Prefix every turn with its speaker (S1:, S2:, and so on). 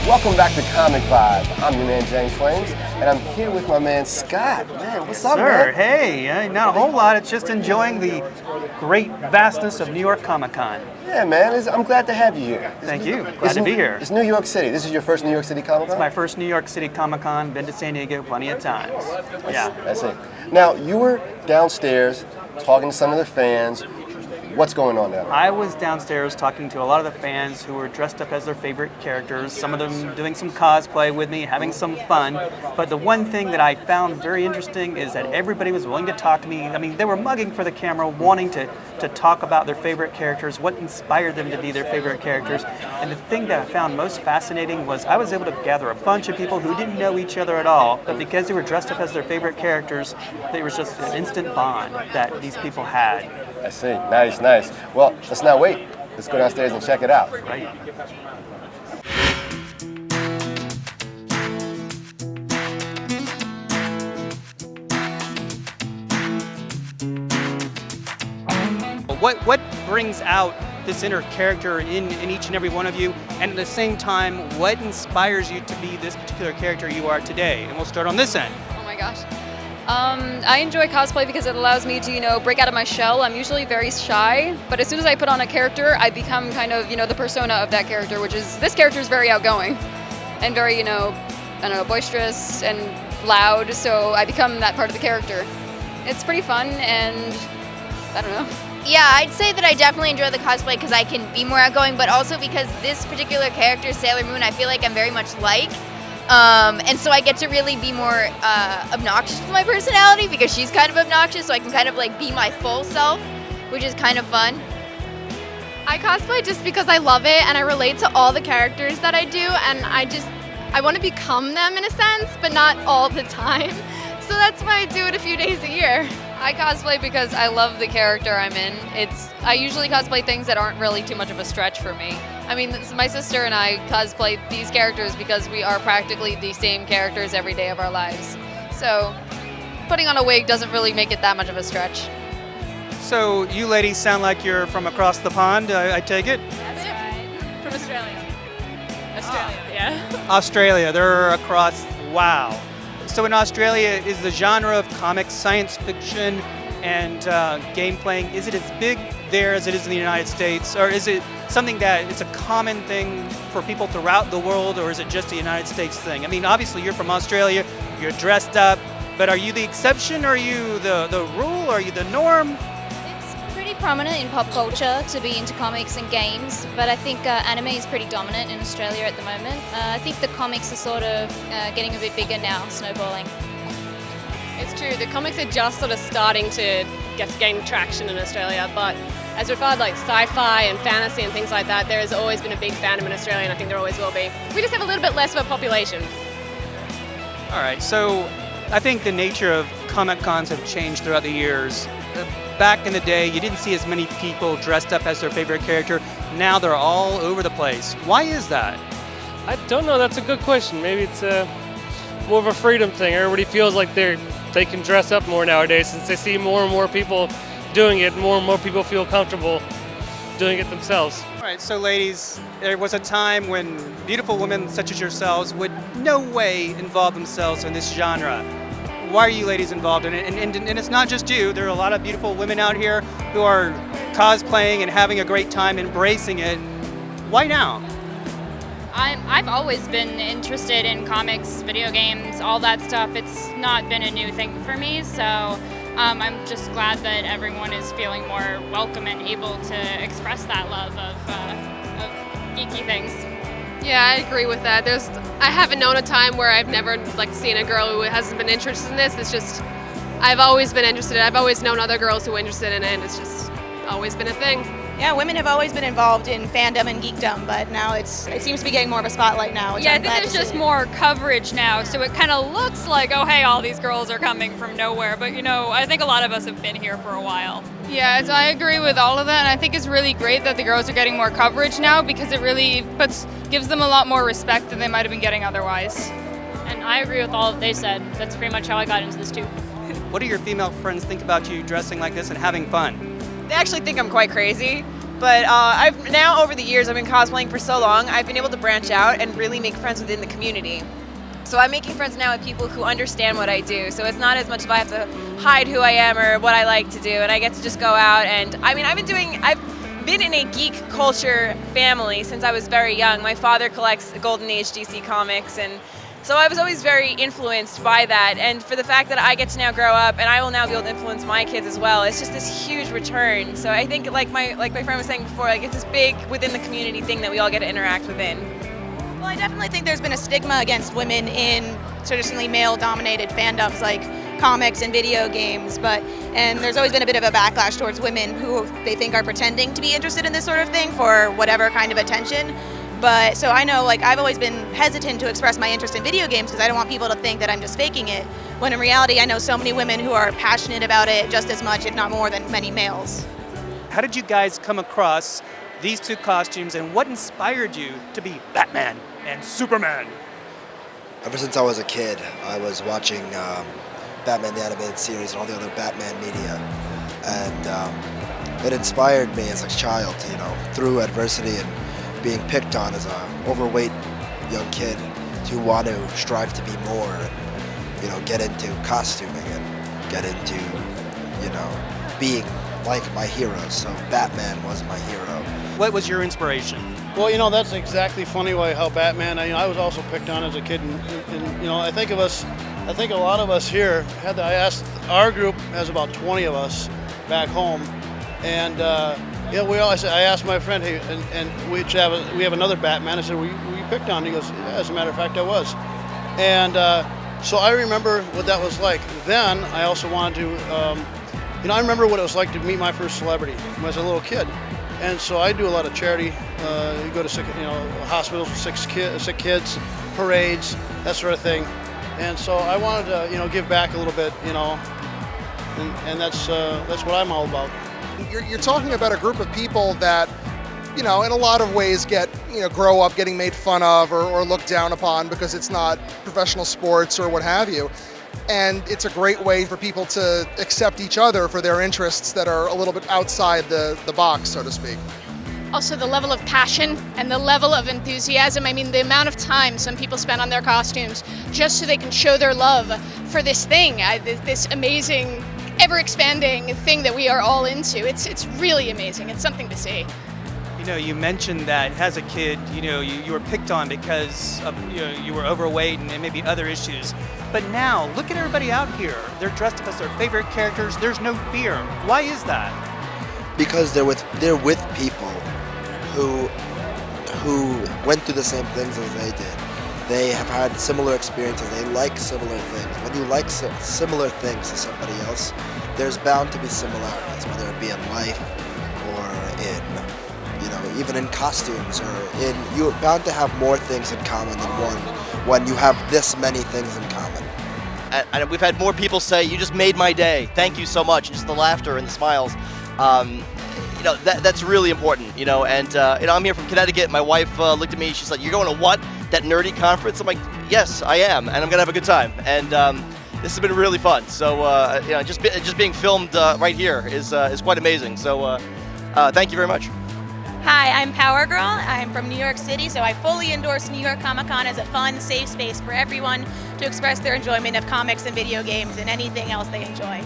S1: Welcome back to Comic Vibe. I'm your man James Flames, and I'm here with my man Scott. Man, what's up, man?
S2: Hey, not a whole lot. It's just enjoying the great vastness of New York Comic Con.
S1: Yeah, man. I'm glad to have you here.
S2: Thank you. Glad to be here.
S1: It's New York City. This is your first New York City Comic Con?
S2: It's my first New York City Comic Con. Been to San Diego plenty of times.
S1: That's it. Now, you were downstairs talking to some of the fans. What's going on now?
S2: I was downstairs talking to a lot of the fans who were dressed up as their favorite characters, some of them doing some cosplay with me, having some fun. But the one thing that I found very interesting is that everybody was willing to talk to me. I mean, they were mugging for the camera, wanting to talk about their favorite characters, what inspired them to be their favorite characters. And the thing that I found most fascinating was I was able to gather a bunch of people who didn't know each other at all, but because they were dressed up as their favorite characters, there was just an instant bond that these people had.
S1: I see. Nice, nice. Well, let's not wait. Let's go downstairs and check it out.
S2: Right. What brings out this inner character in each and every one of you, and at the same time, what inspires you to be this particular character you are today? And we'll start on this end.
S3: Oh my gosh. I enjoy cosplay because it allows me to, break out of my shell. I'm usually very shy, but as soon as I put on a character, I become kind of, the persona of that character, which is, this character is very outgoing and very, boisterous and loud, so I become that part of the character. It's pretty fun, and I don't know.
S4: Yeah, I'd say that I definitely enjoy the cosplay because I can be more outgoing, but also because this particular character, Sailor Moon, I feel like I'm very much like. And so I get to really be more obnoxious with my personality because she's kind of obnoxious, so I can kind of be my full self, which is kind of fun.
S5: I cosplay just because I love it and I relate to all the characters that I do, and I want to become them in a sense, but not all the time. So that's why I do it a few days a year.
S3: I cosplay because I love the character I'm in. I usually cosplay things that aren't really too much of a stretch for me. I mean, my sister and I cosplay these characters because we are practically the same characters every day of our lives. So putting on a wig doesn't really make it that much of a stretch.
S2: So you ladies sound like you're from across the pond, I take it?
S5: That's right. From Australia. Yeah.
S2: Australia, they're across, wow. So in Australia, is the genre of comics, science fiction, and game playing, is it as big there as it is in the United States? Or is it something that it's a common thing for people throughout the world, or is it just a United States thing? I mean, obviously you're from Australia, you're dressed up, but are you the exception? Are you the rule? Are you the norm?
S6: It's pretty prominent in pop culture to be into comics and games, but I think anime is pretty dominant in Australia at the moment. I think the comics are sort of getting a bit bigger now, snowballing.
S5: It's true, the comics are just sort of starting to gain traction in Australia, but as regards sci-fi and fantasy and things like that, there has always been a big fandom in Australia, and I think there always will be. We just have a little bit less of a population.
S2: All right, so I think the nature of Comic Cons have changed throughout the years. Back in the day, you didn't see as many people dressed up as their favorite character. Now they're all over the place. Why is that?
S7: I don't know. That's a good question. Maybe it's more of a freedom thing. Everybody feels like they can dress up more nowadays since they see more and more people doing it. More and more people feel comfortable doing it themselves.
S2: All right, so ladies, there was a time when beautiful women such as yourselves would no way involve themselves in this genre. Why are you ladies involved in it? And it's not just you. There are a lot of beautiful women out here who are cosplaying and having a great time, embracing it. Why now?
S8: I've always been interested in comics, video games, all that stuff. It's not been a new thing for me, so I'm just glad that everyone is feeling more welcome and able to express that love of geeky things.
S5: Yeah, I agree with that. I haven't known a time where I've never seen a girl who hasn't been interested in this. It's just, I've always been interested. I've always known other girls who were interested in it, and it's just always been a thing.
S9: Yeah, women have always been involved in fandom and geekdom, but now it seems to be getting more of a spotlight now.
S8: Yeah, I think there's just more coverage now, so it kind of looks like, oh hey, all these girls are coming from nowhere, but I think a lot of us have been here for a while.
S10: Yeah, so I agree with all of that, and I think it's really great that the girls are getting more coverage now because it really gives them a lot more respect than they might have been getting otherwise.
S8: And I agree with all that they said. That's pretty much how I got into this too.
S2: What do your female friends think about you dressing like this and having fun?
S9: They actually think I'm quite crazy.
S11: But I've now, over the years, I've been cosplaying for so long, I've been able to branch out and really make friends within the community. So I'm making friends now with people who understand what I do. So it's not as much if I have to hide who I am or what I like to do, and I get to just go out. And I mean, I've been in a geek culture family since I was very young. My father collects Golden Age DC comics, and so I was always very influenced by that. And for the fact that I get to now grow up and I will now be able to influence my kids as well, it's just this huge return. So I think, like my friend was saying before, like it's this big within the community thing that we all get to interact within.
S9: Well, I definitely think there's been a stigma against women in traditionally male-dominated fandoms like comics and video games, and there's always been a bit of a backlash towards women who they think are pretending to be interested in this sort of thing for whatever kind of attention. But so I know, like, I've always been hesitant to express my interest in video games because I don't want people to think that I'm just faking it, when in reality I know so many women who are passionate about it just as much, if not more, than many males.
S2: How did you guys come across these two costumes, and what inspired you to be Batman and Superman?
S12: Ever since I was a kid, I was watching Batman the Animated Series and all the other Batman media, and it inspired me as a child, you know, through adversity and being picked on as an overweight young kid, to want to strive to be more and, you know, get into costuming and get into, you know, being like my heroes. So Batman was my hero.
S2: What was your inspiration?
S13: Well, you know, that's exactly funny how Batman, I was also picked on as a kid, and you know, I think a lot of us here I asked, our group has about 20 of us back home, and yeah, I asked my friend, hey, and we have another Batman. I said, were you picked on? He goes, yeah, as a matter of fact, I was. And so I remember what that was like. Then I also wanted to, you know, I remember what it was like to meet my first celebrity when I was a little kid. And so I do a lot of charity. You go to hospitals with sick kids, parades, that sort of thing. And so I wanted to, you know, give back a little bit, you know, and that's what I'm all about.
S14: You're talking about a group of people that, you know, in a lot of ways grow up getting made fun of or looked down upon because it's not professional sports or what have you. And it's a great way for people to accept each other for their interests that are a little bit outside the box, so to speak.
S15: Also, the level of passion and the level of enthusiasm. I mean, the amount of time some people spend on their costumes just so they can show their love for this thing, this amazing, ever-expanding thing that we are all into. It's really amazing. It's something to see.
S2: You know, you mentioned that as a kid, you know, you were picked on because of, you know, you were overweight and maybe other issues. But now, look at everybody out here. They're dressed up as their favorite characters. There's no fear. Why is that?
S12: Because they're with people who went through the same things as they did. They have had similar experiences. They like similar things. When you like similar things to somebody else, there's bound to be similarities, whether it be in life or in, you know, even in costumes, or you're bound to have more things in common than one when you have this many things in common.
S16: And we've had more people say, "You just made my day. Thank you so much." And just the laughter and the smiles. You know, that's really important, you know, and you know, I'm here from Connecticut. My wife looked at me, she's like, "You're going to what? That nerdy conference?" I'm like, "Yes, I am, and I'm gonna have a good time." And this has been really fun. So you know, just being filmed right here is quite amazing. So thank you very much.
S9: Hi, I'm Power Girl. I'm from New York City, so I fully endorse New York Comic Con as a fun, safe space for everyone to express their enjoyment of comics and video games and anything else they enjoy.